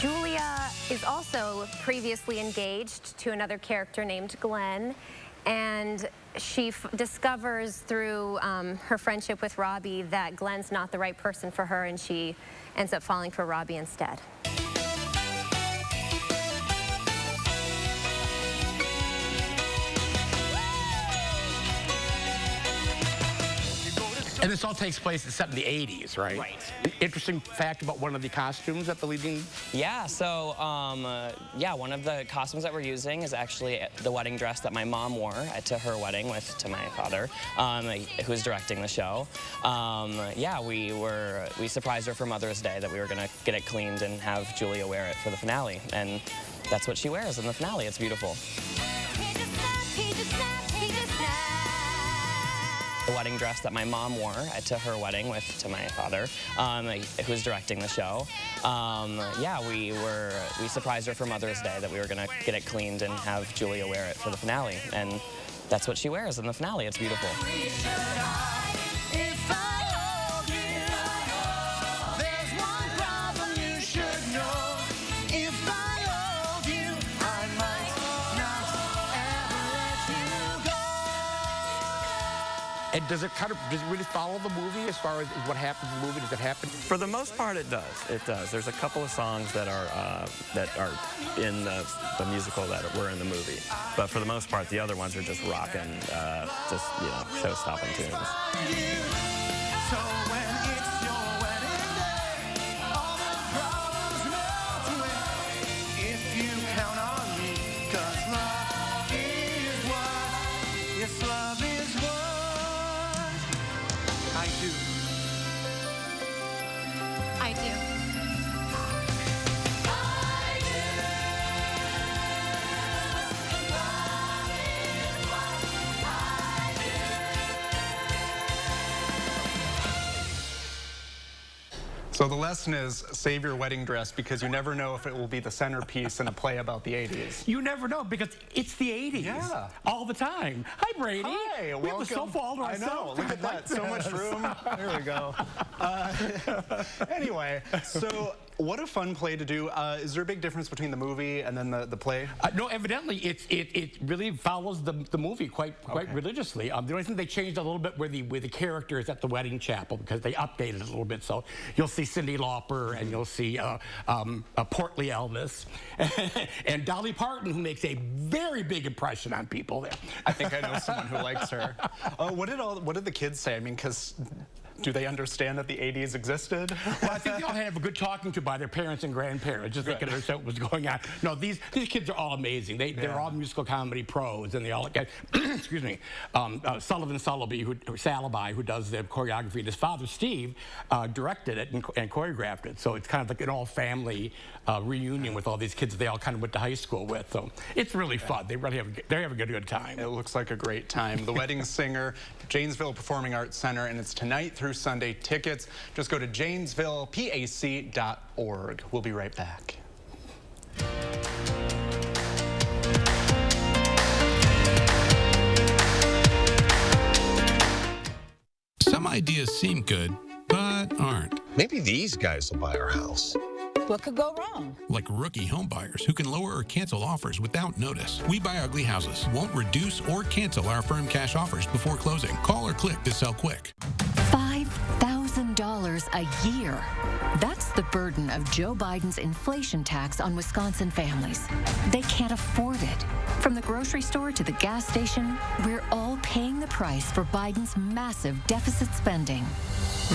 S4: Julia is also previously engaged to another character named Glenn, and she discovers through her friendship with Robbie that Glenn's not the right person for her, and she ends up falling for Robbie instead.
S5: And this all takes place, it's set in the 80s, right? Right. An interesting fact about one of the costumes that the leading...
S14: Yeah, so, yeah, one of the costumes that we're using is actually the wedding dress that my mom wore to her wedding to my father, who was directing the show. Yeah, we surprised her for Mother's Day that we were gonna get it cleaned and have Julia wear it for the finale. And that's what she wears in the finale. It's beautiful. The wedding dress that my mom wore to her wedding to my father, who was directing the show. Yeah, we surprised her for Mother's Day that we were gonna get it cleaned and have Julia wear it for the finale. And that's what she wears in the finale. It's beautiful.
S5: And does it really follow the movie as far as what happens in the movie? Does it happen?
S1: For the most part, it does. It does. There's a couple of songs that are in the musical that were in the movie, but for the most part, the other ones are just rocking, show-stopping tunes.
S4: I do.
S6: So the lesson is save your wedding dress because you never know if it will be the centerpiece in a play about the 80s.
S5: You never know because it's the 80s.
S6: Yeah.
S5: All the time. Hi, Brady.
S6: Hi,
S5: we have the sofa all to
S6: I
S5: ourselves.
S6: know, look at that. So much room. There we go. Anyway, so what a fun play to do. Is there a big difference between the movie and then the play?
S5: No, evidently it really follows the movie quite religiously. The only thing they changed a little bit were the characters at the wedding chapel because they updated it a little bit. So you'll see Cyndi Lauper and you'll see portly Elvis and Dolly Parton, who makes a very big impression on people there.
S6: I think I know someone who likes her. What did the kids say? I mean, because do they understand that the 80s existed?
S5: Well, I think they all had a good talking to by their parents and grandparents, just thinking what was going on. No, these kids are all amazing. They're all musical comedy pros, and they all get, excuse me, Sullivan Salaby, who does the choreography, and his father, Steve, directed it and choreographed it. So it's kind of like an all-family reunion with all these kids they all kind of went to high school with. So it's really fun. They really have a good time.
S6: It looks like a great time. The Wedding Singer, Janesville Performing Arts Center, and it's tonight through Sunday. Tickets, just go to janesvillepac.org. We'll be right back.
S16: Some ideas seem good, but aren't.
S17: Maybe these guys will buy our house.
S18: What could go wrong?
S16: Like rookie home buyers who can lower or cancel offers without notice. We Buy Ugly Houses won't reduce or cancel our firm cash offers before closing. Call or click to sell quick.
S19: $5,000 a year. That's the burden of Joe Biden's inflation tax on Wisconsin families. They can't afford it. From the grocery store to the gas station, we're all paying the price for Biden's massive deficit spending.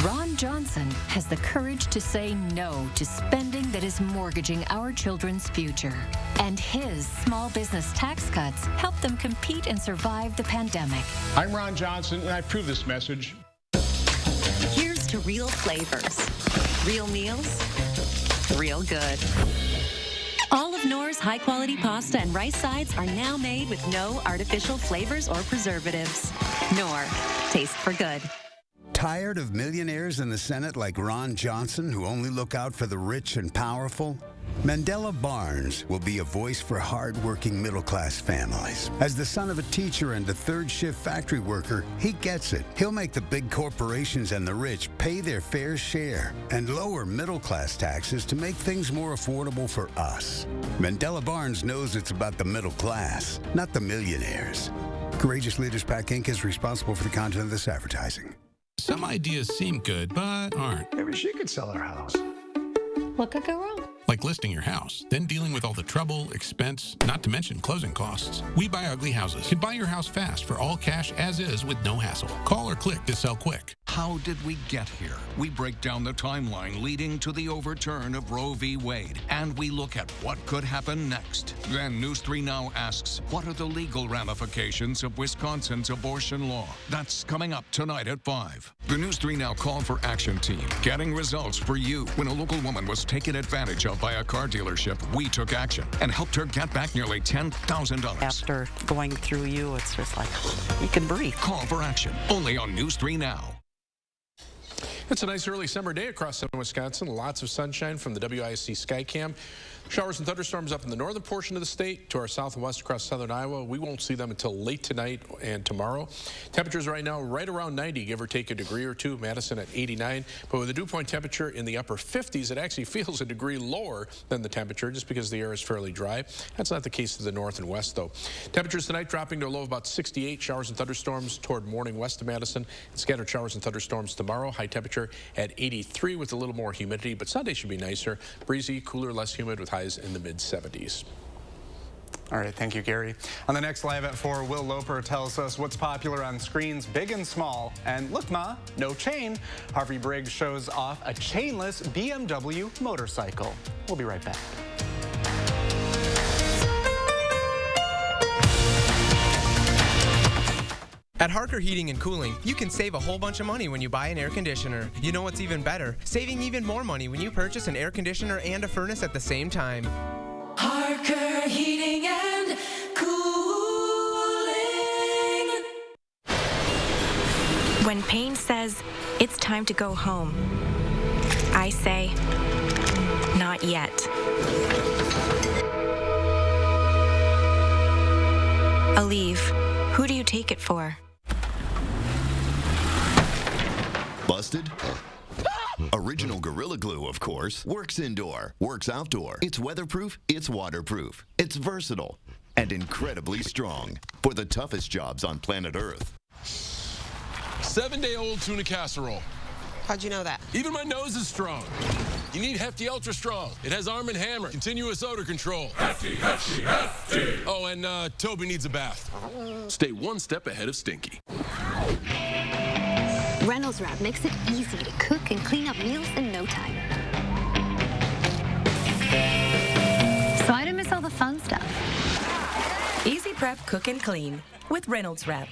S19: Ron Johnson has the courage to say no to spending that is mortgaging our children's future. And his small business tax cuts help them compete and survive the pandemic.
S20: I'm Ron Johnson, and I approve this message.
S19: Here's to real flavors, real meals, real good. All of Knorr's high-quality pasta and rice sides are now made with no artificial flavors or preservatives. Knorr, taste for good.
S21: Tired of millionaires in the Senate like Ron Johnson who only look out for the rich and powerful? Mandela Barnes will be a voice for hard-working middle-class families. As the son of a teacher and a third-shift factory worker, he gets it. He'll make the big corporations and the rich pay their fair share and lower middle-class taxes to make things more affordable for us. Mandela Barnes knows it's about the middle class, not the millionaires. Courageous Leaders PAC Inc. is responsible for the content of this advertising.
S16: Some ideas seem good, but aren't.
S17: Maybe she could sell our house.
S19: What could go wrong?
S16: Like listing your house, then dealing with all the trouble, expense, not to mention closing costs. We Buy Ugly Houses can buy your house fast for all cash as is with no hassle. Call or click to sell quick.
S13: How did we get here? We break down the timeline leading to the overturn of Roe v. Wade, and we look at what could happen next. Then News 3 Now asks, what are the legal ramifications of Wisconsin's abortion law? That's coming up tonight at 5. The News 3 Now Call for Action team, getting results for you. When a local woman was taken advantage of by a car dealership, we took action and helped her get back nearly $10,000.
S7: After going through you, it's just like, you can breathe.
S13: Call for Action, only on News 3 Now.
S2: It's a nice early summer day across southern Wisconsin. Lots of sunshine from the WISC Skycam. Showers and thunderstorms up in the northern portion of the state to our south and west across southern Iowa. We won't see them until late tonight and tomorrow. Temperatures right now right around 90, give or take a degree or two. Madison at 89. But with a dew point temperature in the upper 50s, it actually feels a degree lower than the temperature just because the air is fairly dry. That's not the case to the north and west, though. Temperatures tonight dropping to a low of about 68. Showers and thunderstorms toward morning west of Madison. And scattered showers and thunderstorms tomorrow. High temperature at 83 with a little more humidity. But Sunday should be nicer. Breezy, cooler, less humid with highs in the mid-70s.
S6: All right, thank you, Gary. On the next Live at 4, Will Loper tells us what's popular on screens, big and small. And look, Ma, no chain. Harvey Briggs shows off a chainless BMW motorcycle. We'll be right back.
S20: At Harker Heating and Cooling, you can save a whole bunch of money when you buy an air conditioner. You know what's even better? Saving even more money when you purchase an air conditioner and a furnace at the same time.
S21: Harker Heating and Cooling.
S22: When pain says it's time to go home,
S24: I say, not yet. Aleve, who do you take it for?
S9: Busted? Original Gorilla Glue, of course. Works indoor, works outdoor. It's weatherproof, it's waterproof. It's versatile and incredibly strong for the toughest jobs on planet Earth.
S10: 7-day-old tuna casserole.
S18: How'd you know that?
S10: Even my nose is strong. You need Hefty Ultra Strong. It has Arm & Hammer, continuous odor control. Hefty, Hefty, Hefty. Oh, and Toby needs a bath. Stay one step ahead of Stinky.
S22: Reynolds Wrap makes it easy to cook and clean up meals in no time. So I don't miss all the fun stuff.
S23: Easy prep, cook, and clean with Reynolds Wrap.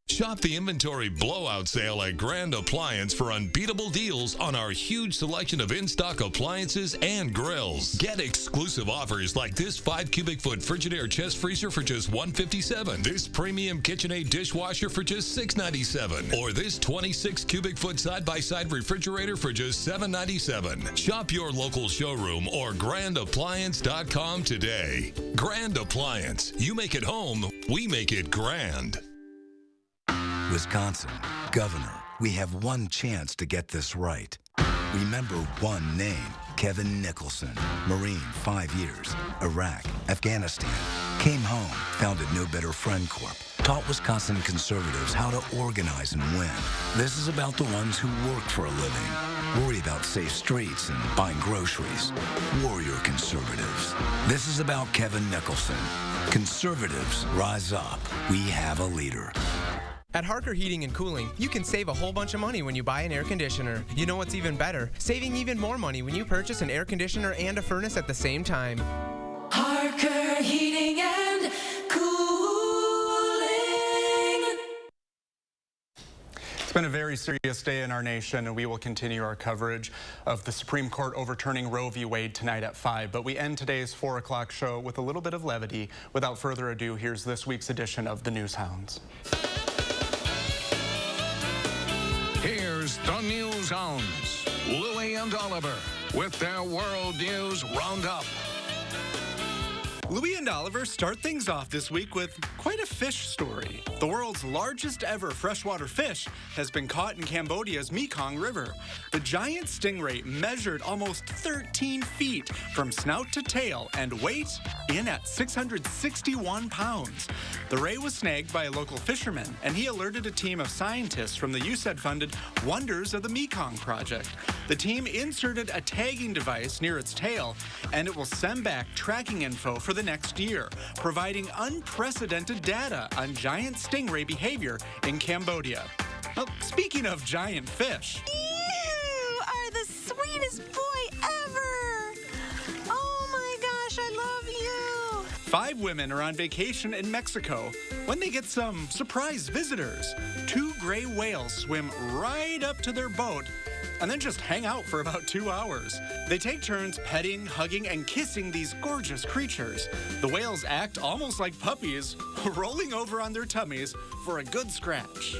S25: Shop the inventory blowout sale at Grand Appliance for unbeatable deals on our huge selection of in-stock appliances and grills. Get exclusive offers like this 5 cubic foot Frigidaire chest freezer for just $157, this premium KitchenAid dishwasher for just $697, or this 26 cubic foot side-by-side refrigerator for just $797. Shop your local showroom or grandappliance.com today. Grand Appliance. You make it home, we make it grand.
S26: Wisconsin, Governor, we have one chance to get this right. Remember one name, Kevin Nicholson, Marine, 5 years, Iraq, Afghanistan, came home, founded No Better Friend Corp, taught Wisconsin conservatives how to organize and win. This is about the ones who work for a living, worry about safe streets and buying groceries. Warrior conservatives. This is about Kevin Nicholson. Conservatives, rise up. We have a leader.
S20: At Harker Heating and Cooling, you can save a whole bunch of money when you buy an air conditioner. You know what's even better? Saving even more money when you purchase an air conditioner and a furnace at the same time.
S23: Harker Heating and Cooling.
S6: It's been a very serious day in our nation, and we will continue our coverage of the Supreme Court overturning Roe v. Wade tonight at 5. But we end today's 4 o'clock show with a little bit of levity. Without further ado, here's this week's edition of the News Hounds.
S13: Here's the News Hounds, Louie and Oliver, with their World News Roundup.
S6: Louie and Oliver start things off this week with quite a fish story. The world's largest ever freshwater fish has been caught in Cambodia's Mekong River. The giant stingray measured almost 13 feet from snout to tail and weight in at 661 pounds. The ray was snagged by a local fisherman, and he alerted a team of scientists from the USAID-funded Wonders of the Mekong project. The team inserted a tagging device near its tail, and it will send back tracking info for the next year, providing unprecedented data on giant stingray behavior in Cambodia. Well, speaking of giant fish.
S3: You are the sweetest boy ever. Oh my gosh, I love you.
S6: 5 women are on vacation in Mexico when they get some surprise visitors. 2 gray whales swim right up to their boat and then just hang out for about 2 hours. They take turns petting, hugging, and kissing these gorgeous creatures. The whales act almost like puppies, rolling over on their tummies for a good scratch.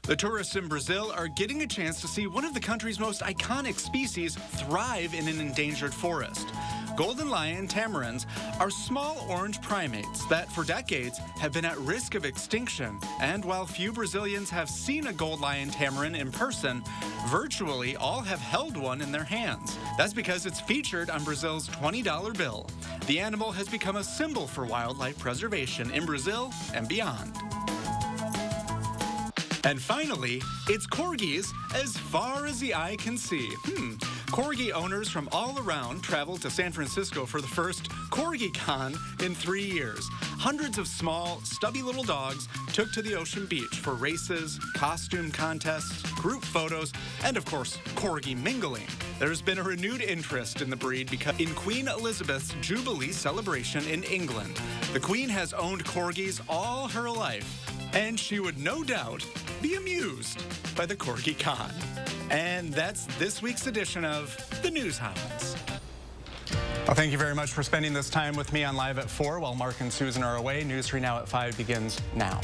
S6: The tourists in Brazil are getting a chance to see one of the country's most iconic species thrive in an endangered forest. Golden lion tamarins are small orange primates that for decades have been at risk of extinction. And while few Brazilians have seen a gold lion tamarin in person, virtually all have held one in their hands. That's because it's featured on Brazil's $20 bill. The animal has become a symbol for wildlife preservation in Brazil and beyond. And finally, it's corgis as far as the eye can see. Corgi owners from all around traveled to San Francisco for the first Corgi Con in 3 years. Hundreds of small, stubby little dogs took to the ocean beach for races, costume contests, group photos, and of course, corgi mingling. There's been a renewed interest in the breed because in Queen Elizabeth's Jubilee celebration in England. The Queen has owned corgis all her life, and she would no doubt be amused by the Corgi Con. And that's this week's edition of the News Hounds. Well, thank you very much for spending this time with me on Live at 4 while Mark and Susan are away. News 3 Now at 5 begins now.